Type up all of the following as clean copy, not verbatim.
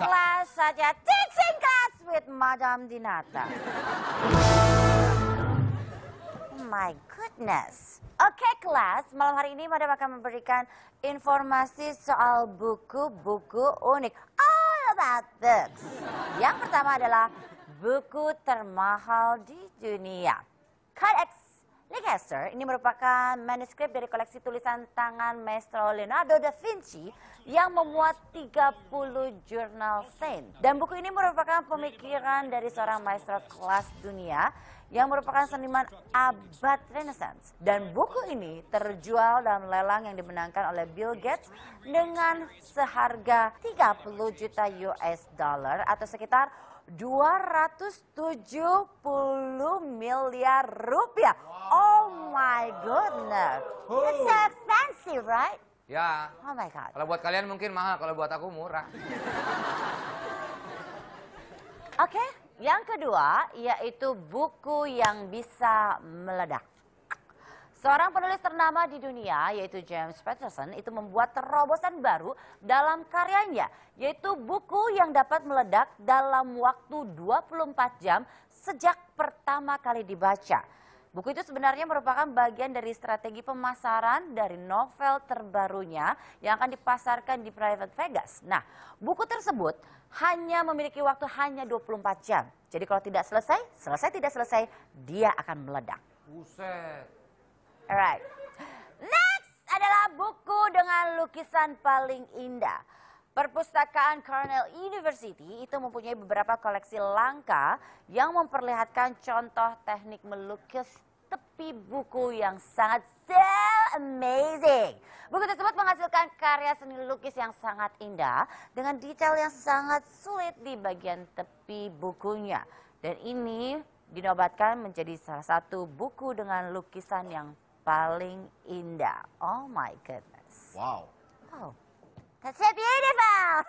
kelas saja. Teaching class with Madam Dinata. Oh my goodness. Oke kelas, malam hari ini Madam akan memberikan informasi soal buku-buku unik. All about books. Yang pertama adalah buku termahal di dunia. Codex Leicester ini merupakan manuskrip dari koleksi tulisan tangan Maestro Leonardo da Vinci yang memuat 30 jurnal saint. Dan buku ini merupakan pemikiran dari seorang maestro kelas dunia yang merupakan seniman abad Renaissance. Dan buku ini terjual dalam lelang yang dimenangkan oleh Bill Gates dengan seharga 30 juta US dollar atau sekitar 270 miliar rupiah. Oh my goodness. It's so fancy, right? Ya. Oh my God. Kalau buat kalian mungkin mahal, kalau buat aku murah. Oke, yang kedua yaitu buku yang bisa meledak. Seorang penulis ternama di dunia yaitu James Patterson itu membuat terobosan baru dalam karyanya, yaitu buku yang dapat meledak dalam waktu 24 jam sejak pertama kali dibaca. Buku itu sebenarnya merupakan bagian dari strategi pemasaran dari novel terbarunya yang akan dipasarkan di Private Vegas. Nah, buku tersebut hanya memiliki waktu hanya 24 jam. Jadi kalau tidak selesai tidak selesai, dia akan meledak. Buset. Alright. Next adalah buku dengan lukisan paling indah. Perpustakaan Cornell University itu mempunyai beberapa koleksi langka yang memperlihatkan contoh teknik melukis tepi buku yang sangat amazing. Buku tersebut menghasilkan karya seni lukis yang sangat indah dengan detail yang sangat sulit di bagian tepi bukunya. Dan ini dinobatkan menjadi salah satu buku dengan lukisan yang paling indah. Oh my goodness. Wow. Oh, that's so beautiful.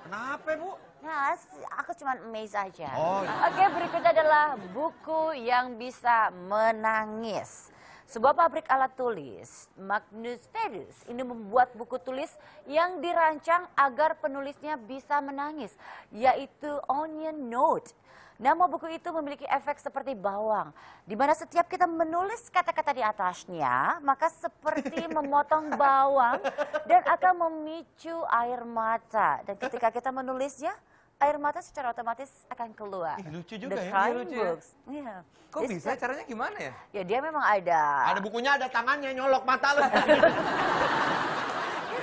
Kenapa, Bu? Nah, aku cuma amazed aja. Oh, iya. Oke, berikutnya adalah buku yang bisa menangis. Sebuah pabrik alat tulis, Magnus Pedus, ini membuat buku tulis yang dirancang agar penulisnya bisa menangis, yaitu Onion Note. Nama buku itu memiliki efek seperti bawang, di mana setiap kita menulis kata-kata di atasnya, maka seperti memotong bawang dan akan memicu air mata. Dan ketika kita menulisnya, air mata secara otomatis akan keluar. Lucu juga The ya. Crying Lucu ya. Books. Iya. Kok bisa? Caranya gimana ya? Ya dia memang ada. Ada bukunya, ada tangannya, nyolok mata lu.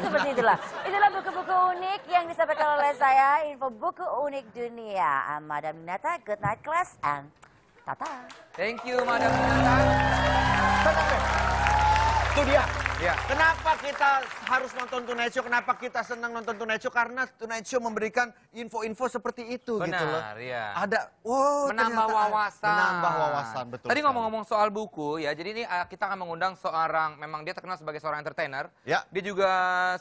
Seperti itulah. Itulah buku-buku unik yang disampaikan oleh saya. Info buku unik dunia. I'm Madam Dinata. Good night class and tata. Thank you, Madam Dinata. Itu dia. Ya. Kenapa kita harus nonton Tonight Show? Kenapa kita senang nonton Tonight Show? Karena Tonight Show memberikan info-info seperti itu. Benar, gitu loh. ya. Ada, wow, Menambah ternyata wawasan. Menambah wawasan, betul. Tadi sekali. ngomong-ngomong soal buku ya, jadi ini kita akan mengundang seorang, memang dia terkenal sebagai seorang entertainer. Ya. Dia juga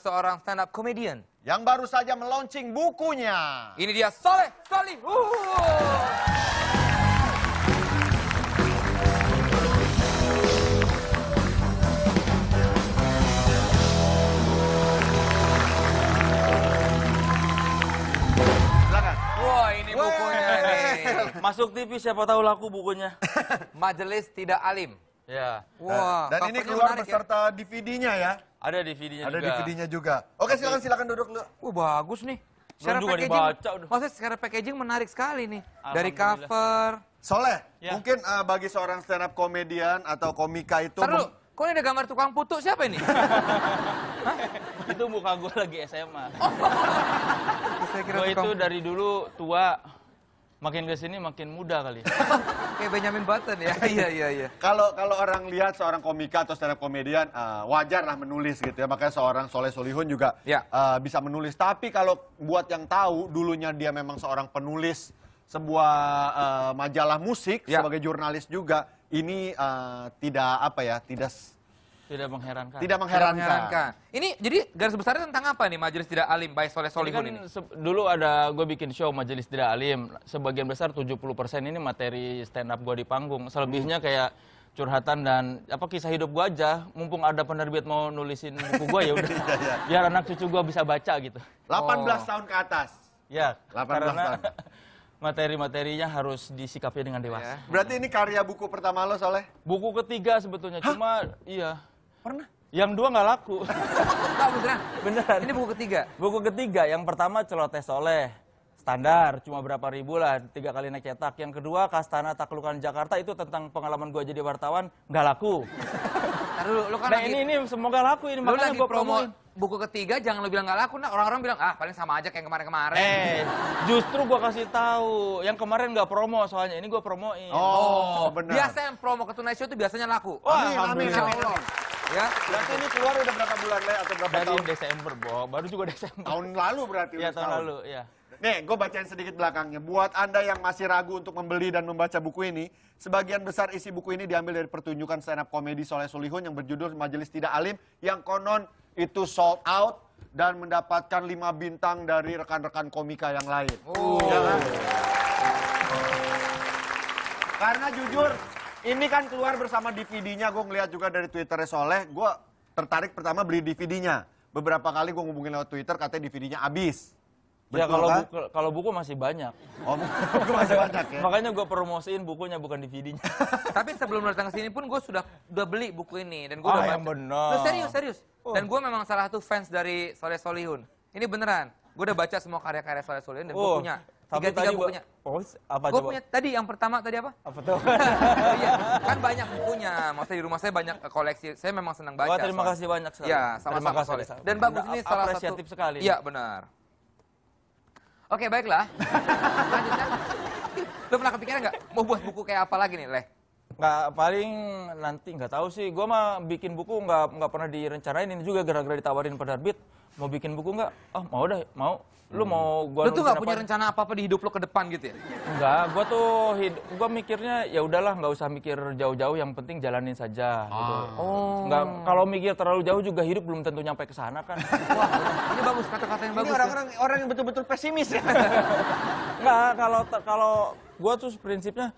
seorang stand up comedian. Yang baru saja melaunching bukunya. Ini dia Soleh Solihun. Silakan. Wah, ini bukunya nih. Masuk TV siapa tahu laku bukunya. Majelis Tidak Alim. Ya, Wah, Dan ini covernya keluar menarik ya. beserta DVD-nya ya. ada DVD-nya Ada juga. DVD-nya juga. Oke, silakan duduk dulu. Wah, bagus nih. Belum juga dibaca udah. Maksudnya secara packaging menarik sekali nih. Dari Alhamdulillah. cover. Soleh, Ya. mungkin bagi seorang stand up komedian atau komika itu Ntar dulu, kok ini ada gambar tukang putu siapa ini? Itu muka gue lagi SMA. Saya kira Gue itu tukang... dari dulu tua, makin kesini makin muda kali. Kayak Benjamin Button ya. Iya. kalau orang lihat seorang komika atau stand up komedian wajar lah menulis gitu ya. Makanya seorang Soleh Solihun juga Ya. bisa menulis. Tapi kalau buat yang tahu dulunya dia memang seorang penulis sebuah majalah musik Ya. sebagai jurnalis juga, ini Tidak mengherankan. tidak Tidak mengherankan. mengherankan. Ini jadi garis besarnya tentang apa nih Majelis Tidak Alim by Soleh Ini Solihun kan ini? dulu ada gue bikin show Majelis Tidak Alim. Sebagian besar 70% ini materi stand up gue di panggung. Selebihnya kayak curhatan dan kisah hidup gue aja. Mumpung ada penerbit mau nulisin buku gue ya udah. Biar anak cucu gue bisa baca gitu. 18 tahun ke atas. Ya, 18 karena tahun. materi-materinya harus disikapi dengan dewasa. Berarti ini karya buku pertama lo, Soleh? Buku ketiga sebetulnya, cuma iya. Pernah? Yang dua nggak laku. Oh, beneran? Beneran. Ini buku ketiga? Buku ketiga, yang pertama Celoteh Soleh. Standar, cuma berapa ribu lah, 3 kali naik cetak. Yang kedua, Kastana Taklukan Jakarta, itu tentang pengalaman gue jadi wartawan, nggak laku. Lu kan Nah lagi, ini semoga laku ini, lu makanya lagi gue promo promoin. buku ketiga, jangan lu bilang nggak laku, nah orang-orang bilang, paling sama aja kayak kemarin-kemarin. Justru gue kasih tahu, yang kemarin nggak promo soalnya, ini gue promoin. Oh, benar. Biasa yang promo ke Tonight Show itu biasanya laku. Wah, Amin, Insya amin, Allah. amin. Ya. Berarti ini keluar udah berapa bulan, Le? Atau berapa Dari tahun? Desember, baru juga Desember. Tahun lalu berarti. Iya, udah tahun setahun. lalu, ya. Nih, gue bacain sedikit belakangnya. Buat Anda yang masih ragu untuk membeli dan membaca buku ini, sebagian besar isi buku ini diambil dari pertunjukan stand up komedi Soleh Solihun yang berjudul Majelis Tidak Alim, yang konon itu sold out dan mendapatkan 5 bintang dari rekan-rekan komika yang lain. Ya kan? Karena jujur, ini kan keluar bersama DVD-nya. Gue ngeliat juga dari Twitternya Soleh, gue tertarik pertama beli DVD-nya. Beberapa kali gue ngubungin lewat Twitter, katanya DVD-nya habis. Ya Betul, kan? kalau buku masih banyak. Oh, buku masih banyak ya? Makanya gue promosiin bukunya, bukan DVD-nya. Tapi sebelum datang ke sini pun gue sudah beli buku ini dan gue udah yang benar. Loh, serius. Dan gue memang salah satu fans dari Soleh Solihun. Ini beneran. Gue udah baca semua karya-karya Soleh Solihun dan gue punya. Tapi Tiga tadi bukunya. apa Gue coba? punya tadi yang pertama tadi apa? Apa tuh? Iya, kan banyak bukunya. Maksudnya di rumah saya banyak koleksi. Saya memang senang baca. Wah, terima soalnya. kasih banyak sekali. Iya, Terima sama-sama kasih. Soleh. Dan bagus ini salah satu. Apresiatif sekali. Iya, benar. Oke, baiklah. Lanjutkan. Lo pernah kepikiran nggak mau buat buku kayak apa lagi nih, Leh? Nggak, paling nanti nggak tahu sih. Gue mah bikin buku nggak pernah direncanain. Ini juga gara-gara ditawarin penerbit. Mau bikin buku nggak? Oh, mau dah, mau. Lu mau Lo gua tuh nggak punya rencana apa-apa di hidup lo ke depan gitu ya? Enggak, gua mikirnya ya udahlah, nggak usah mikir jauh-jauh, yang penting jalanin saja gitu. Oh. Nggak, kalau mikir terlalu jauh juga hidup belum tentu nyampe ke sana kan. Wah, ini bagus, kata-kata yang Ini bagus. orang yang betul-betul pesimis ya. Enggak, kalau gua tuh prinsipnya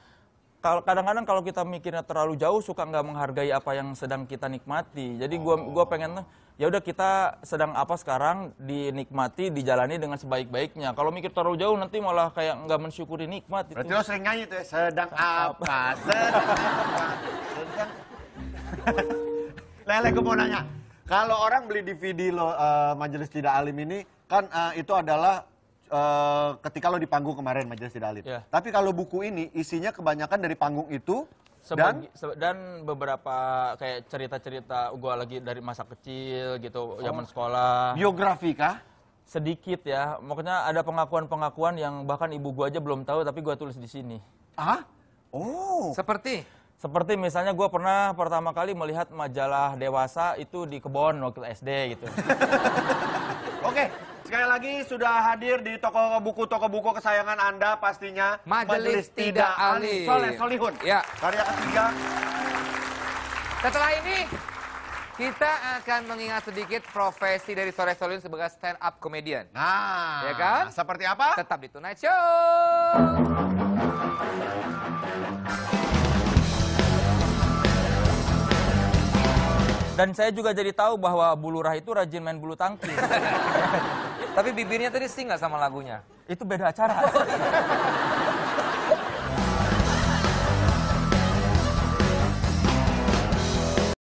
kadang-kadang kalau kita mikirnya terlalu jauh suka nggak menghargai apa yang sedang kita nikmati. Jadi gua pengen ya udah, kita sedang apa sekarang, dinikmati, dijalani dengan sebaik-baiknya. Kalau mikir terlalu jauh nanti malah kayak nggak mensyukuri nikmat itu. Berarti lo sering nyanyi tuh ya, sedang apa, sedang apa, sedang... Lele, gue mau nanya. Kalau orang beli DVD lo, Majelis Tidak Alim ini, kan itu adalah ketika lo di panggung kemarin, Majelis Tidak Alim. Ya. Tapi kalau buku ini, isinya kebanyakan dari panggung itu, dan beberapa kayak cerita-cerita gue lagi dari masa kecil gitu, zaman sekolah. biografi kah? Sedikit ya, makanya ada pengakuan-pengakuan yang bahkan ibu gue aja belum tahu, tapi gue tulis di sini. Ah? Oh. Seperti misalnya gue pernah pertama kali melihat majalah Dewasa itu di kebon waktu SD gitu. Oke, sekali lagi sudah hadir di toko buku kesayangan Anda pastinya. Majelis Tidak Alim. Soleh Solihun. Ya. Karya ketiga. Setelah ini, kita akan mengingat sedikit profesi dari Soleh Solihun sebagai stand up comedian. Nah, Ya kan? seperti apa? Tetap di Tonight Show. Dan saya juga jadi tahu bahwa Bu Lurah itu rajin main bulu tangkis. Tapi bibirnya tadi sing nggak sama lagunya? Itu beda acara.